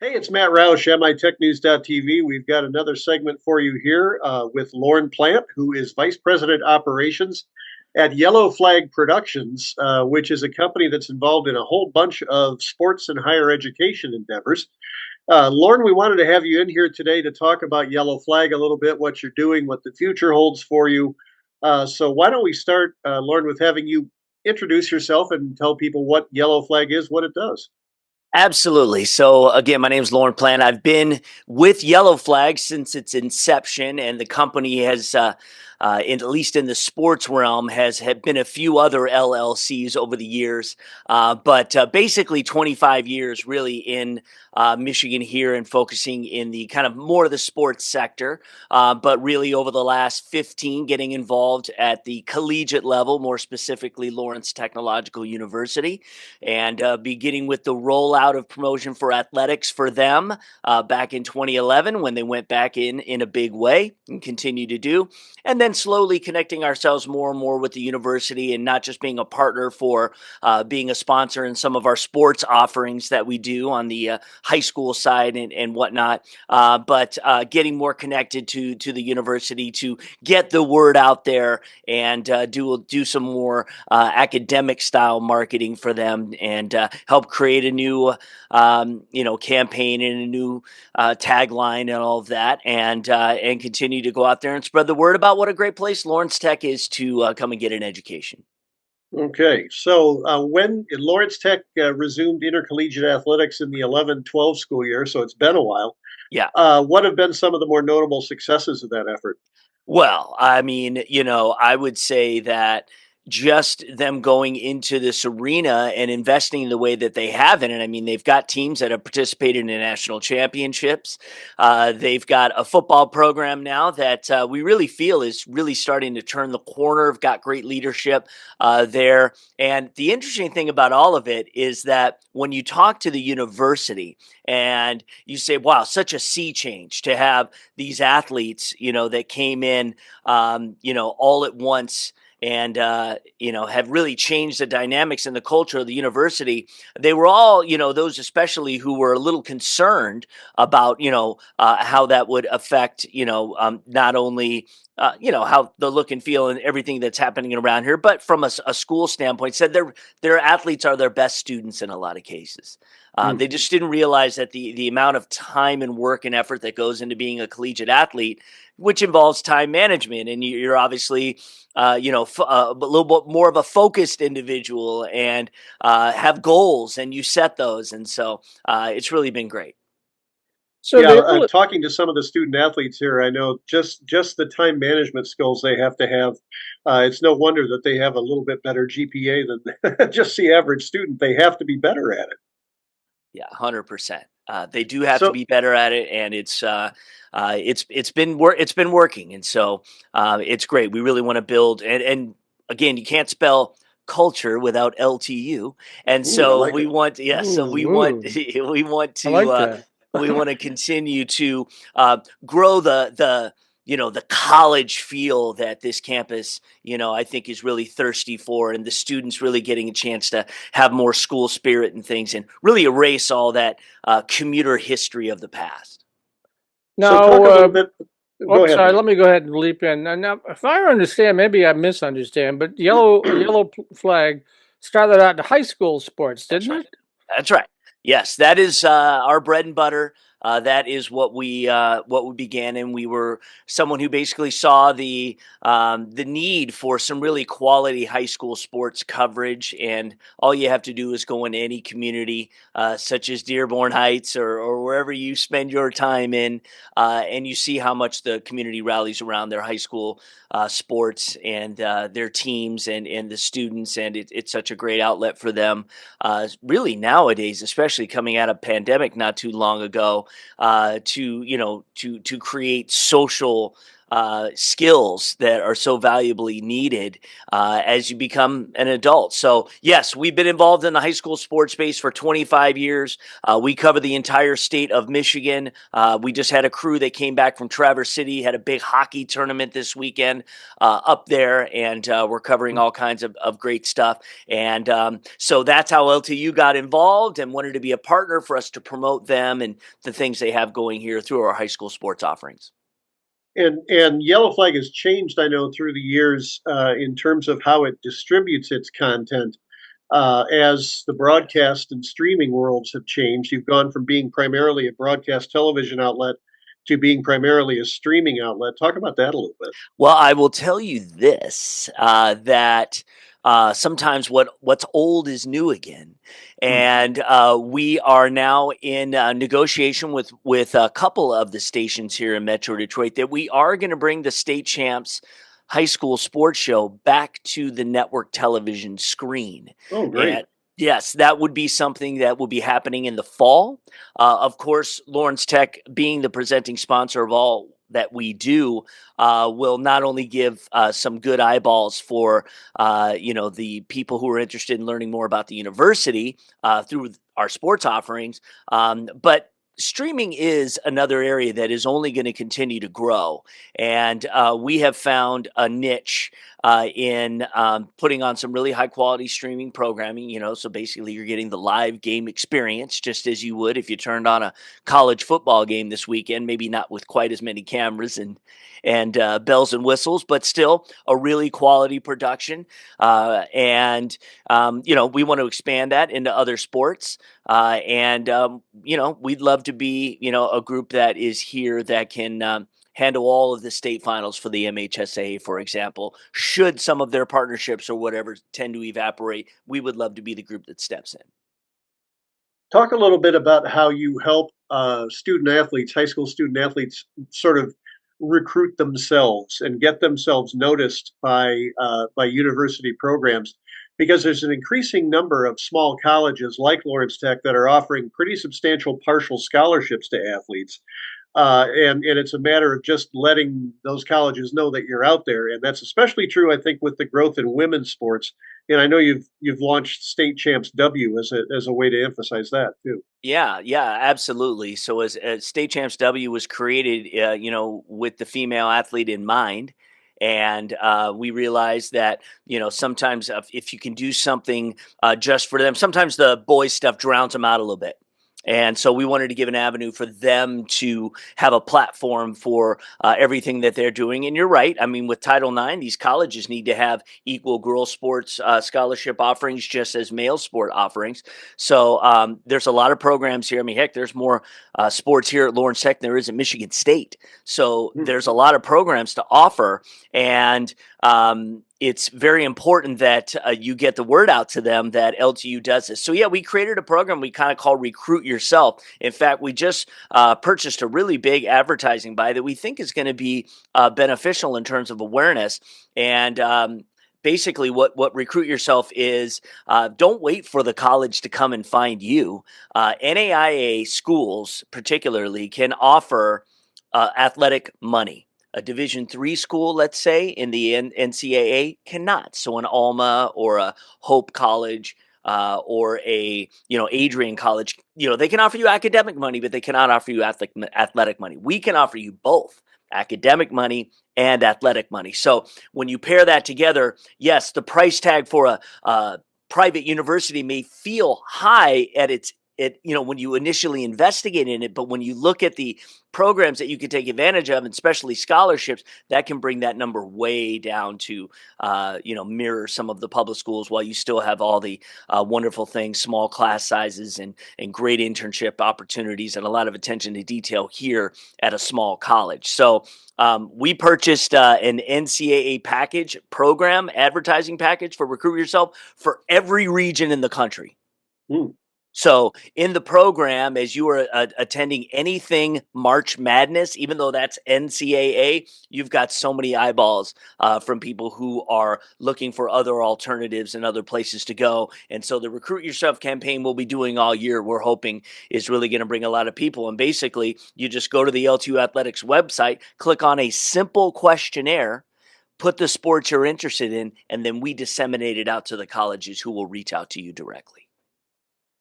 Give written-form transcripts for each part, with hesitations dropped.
Hey, it's Matt Roush, MITechNews.TV. We've got another segment for you here with Lorene Plant, who is Vice President Operations at Yellow Flag Productions, which is a company that's involved in a whole bunch of sports and higher education endeavors. Lauren, we wanted to have you in here today to talk about Yellow Flag a little bit, what you're doing, what the future holds for you. So why don't we start, Lauren, with having you introduce yourself and tell people what Yellow Flag is, what it does. Absolutely. So again, my name is Lorene Plant. I've been with Yellow Flag since its inception, and the company has, at least in the sports realm, has had been a few other LLCs over the years, but basically 25 years really in Michigan here and focusing in the kind of more of the sports sector, but really over the last 15 getting involved at the collegiate level, more specifically Lawrence Technological University, and beginning with the rollout of promotion for athletics for them back in 2011 when they went back in a big way and continue to do. And then slowly connecting ourselves more and more with the university and not just being a partner for being a sponsor in some of our sports offerings that we do on the high school side and whatnot, but getting more connected to the university to get the word out there and do some more academic style marketing for them and help create a new campaign and a new tagline and all of that, and continue to go out there and spread the word about what a great place Lawrence Tech is to come and get an education. Okay, so when Lawrence Tech resumed intercollegiate athletics in the 11-12 school year, so it's been a while, Yeah. what have been some of the more notable successes of that effort? Well, I mean, I would say that just them going into this arena and investing in the way that they have in it. I mean, they've got teams that have participated in national championships. They've got a football program now that we really feel is really starting to turn the corner. Have got great leadership there. And the interesting thing about all of it is that when you talk to the university and you say, wow, such a sea change to have these athletes, that came in, all at once and have really changed the dynamics and the culture of the university. They were all, those especially who were a little concerned about, how that would affect, not only how the look and feel and everything that's happening around here, but from a school standpoint, said their athletes are their best students in a lot of cases. Hmm. They just didn't realize that the amount of time and work and effort that goes into being a collegiate athlete, which involves time management, and you're obviously a little bit more of a focused individual and have goals and you set those, and so it's really been great. Yeah, The L talking to some of the student athletes here, I know just the time management skills they have to have. It's no wonder that they have a little bit better GPA than just the average student. They have to be better at it. Yeah, 100%. They do have to So be better at it, and it's been working, and so it's great. We really want to build, and again, you can't spell culture without LTU, and ooh, I so like we it. want, yeah, so Ooh, we want ooh, we want I to like that. we want to continue to grow the college feel that this campus, I think is really thirsty for, and the students really getting a chance to have more school spirit and things, and really erase all that commuter history of the past. So Now, talk a little bit. Go oops, ahead, sorry. Mike. Let me go ahead and leap in. And now, if I understand, maybe I misunderstand, but Flag started out in high school sports, That's didn't right. it? That's right. Yes, that is our bread and butter. That is what we began in. We were someone who basically saw the need for some really quality high school sports coverage, and all you have to do is go into any community, such as Dearborn Heights or wherever you spend your time in, and you see how much the community rallies around their high school sports and their teams and the students, and it's such a great outlet for them. Really nowadays, especially coming out of pandemic not too long ago, to create social skills that are so valuably needed as you become an adult. So, yes, we've been involved in the high school sports space for 25 years. We cover the entire state of Michigan. We just had a crew that came back from Traverse City, had a big hockey tournament this weekend up there, and we're covering all kinds of great stuff. And so that's how LTU got involved and wanted to be a partner for us to promote them and the things they have going here through our high school sports offerings. And Yellow Flag has changed, I know, through the years in terms of how it distributes its content. As the broadcast and streaming worlds have changed, you've gone from being primarily a broadcast television outlet to being primarily a streaming outlet. Talk about that a little bit. Well, I will tell you this, that sometimes what's old is new again, Hmm. and we are now in negotiation with a couple of the stations here in Metro Detroit that we are going to bring the state champs high school sports show back to the network television screen. Oh, great. And yes, that would be something that will be happening in the fall. Of course, Lawrence Tech being the presenting sponsor of all that we do will not only give some good eyeballs for the people who are interested in learning more about the university through our sports offerings, but streaming is another area that is only going to continue to grow. And we have found a niche in putting on some really high quality streaming programming. So basically you're getting the live game experience just as you would if you turned on a college football game this weekend, maybe not with quite as many cameras and bells and whistles, but still a really quality production. And we want to expand that into other sports. We'd love to be, a group that is here that can handle all of the state finals for the MHSAA, for example. Should some of their partnerships or whatever tend to evaporate, we would love to be the group that steps in. Talk a little bit about how you help student athletes, high school student athletes, sort of recruit themselves and get themselves noticed by university programs, because there's an increasing number of small colleges like Lawrence Tech that are offering pretty substantial partial scholarships to athletes. And it's a matter of just letting those colleges know that you're out there, and that's especially true, I think, with the growth in women's sports. And I know you've launched State Champs W as a way to emphasize that too. Yeah, yeah, absolutely. So as State Champs W was created, with the female athlete in mind, and we realized that sometimes if you can do something just for them, sometimes the boys stuff drowns them out a little bit. And so we wanted to give an avenue for them to have a platform for everything that they're doing. And you're right. I mean, with Title IX, these colleges need to have equal girls sports scholarship offerings just as male sport offerings. So there's a lot of programs here. I mean, heck, there's more sports here at Lawrence Tech than there is at Michigan State. So Hmm. there's a lot of programs to offer. And it's very important that you get the word out to them that LTU does this. So, yeah, we created a program we kind of call Recruit Yourself. In fact, we just purchased a really big advertising buy that we think is going to be beneficial in terms of awareness. And basically, what Recruit Yourself is, don't wait for the college to come and find you. NAIA schools, particularly, can offer athletic money. A Division III school, let's say, in the NCAA cannot. So an Alma or a Hope College or a Adrian College, they can offer you academic money, but they cannot offer you athletic money. We can offer you both academic money and athletic money. So when you pair that together, yes, the price tag for a private university may feel high when you initially investigate in it, but when you look at the programs that you can take advantage of, and especially scholarships, that can bring that number way down to, mirror some of the public schools while you still have all the wonderful things, small class sizes and great internship opportunities and a lot of attention to detail here at a small college. So we purchased an NCAA package program, advertising package for Recruit Yourself for every region in the country. Hmm. So in the program, as you are attending anything March Madness, even though that's NCAA, you've got so many eyeballs from people who are looking for other alternatives and other places to go. And so the Recruit Yourself campaign we'll be doing all year, we're hoping is really going to bring a lot of people. And basically, you just go to the LTU Athletics website, click on a simple questionnaire, put the sports you're interested in, and then we disseminate it out to the colleges who will reach out to you directly.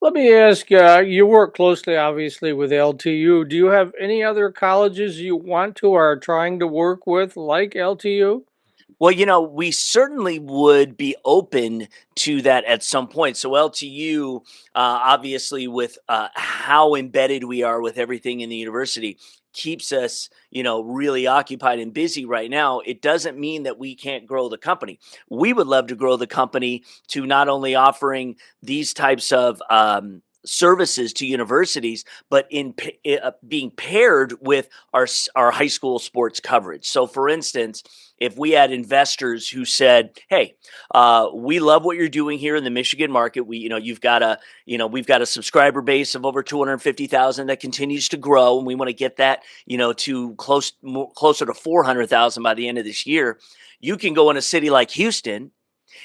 Let me ask, you work closely, obviously, with LTU. Do you have any other colleges you want to or are trying to work with like LTU? Well, we certainly would be open to that at some point. So LTU, obviously, with how embedded we are with everything in the university, keeps us, really occupied and busy right now. It doesn't mean that we can't grow the company. We would love to grow the company to not only offering these types of services to universities, but in being paired with our high school sports coverage. So, for instance, if we had investors who said, "Hey, we love what you're doing here in the Michigan market. We've got a subscriber base of over 250,000 that continues to grow, and we want to get that, to closer to 400,000 by the end of this year. You can go in a city like Houston."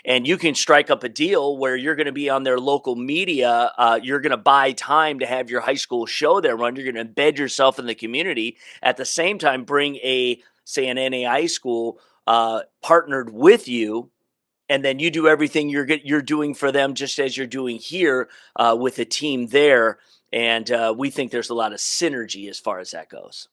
And you can strike up a deal where you're going to be on their local media. You're going to buy time to have your high school show there run. You're going to embed yourself in the community. At the same time, bring say an NAI school partnered with you, and then you do everything you're doing for them, just as you're doing here with a team there. And we think there's a lot of synergy as far as that goes.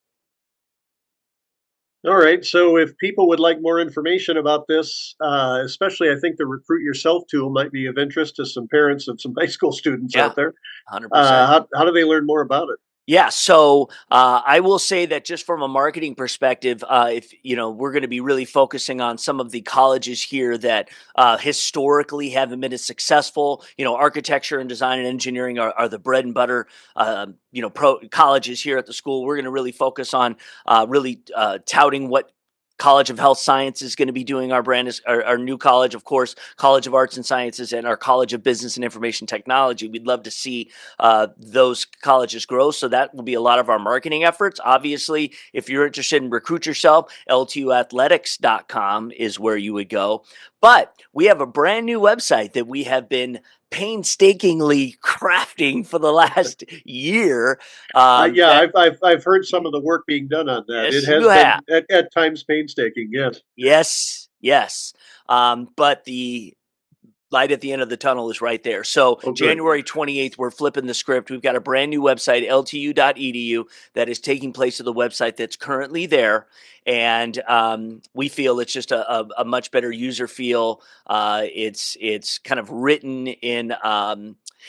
All right. So if people would like more information about this, especially I think the Recruit Yourself tool might be of interest to some parents of some high school students Yeah, out there. 100%. How do they learn more about it? Yeah, so I will say that just from a marketing perspective, if we're going to be really focusing on some of the colleges here that historically haven't been as successful. Architecture and design and engineering are the bread and butter. Colleges here at the school. We're going to really focus on really touting what College of Health Science is going to be doing. Our brand is our new college, of course, College of Arts and Sciences, and our College of Business and Information Technology. We'd love to see those colleges grow. So that will be a lot of our marketing efforts. Obviously, if you're interested in Recruit Yourself, LTUathletics.com is where you would go. But we have a brand new website that we have been painstakingly crafting for the last year. Yeah, I've heard some of the work being done on that. It Yes, has you been have. at times painstaking. Yes. Yes. But the light at the end of the tunnel is right there. So Oh, good. January 28th, we're flipping the script. We've got a brand new website, LTU.edu, that is taking place of the website that's currently there. And we feel it's just a much better user feel. It's kind of written in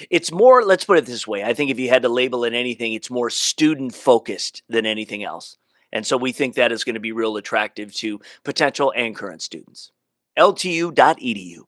it's more, let's put it this way. I think if you had to label it anything, it's more student focused than anything else. And so we think that is going to be real attractive to potential and current students. LTU.edu.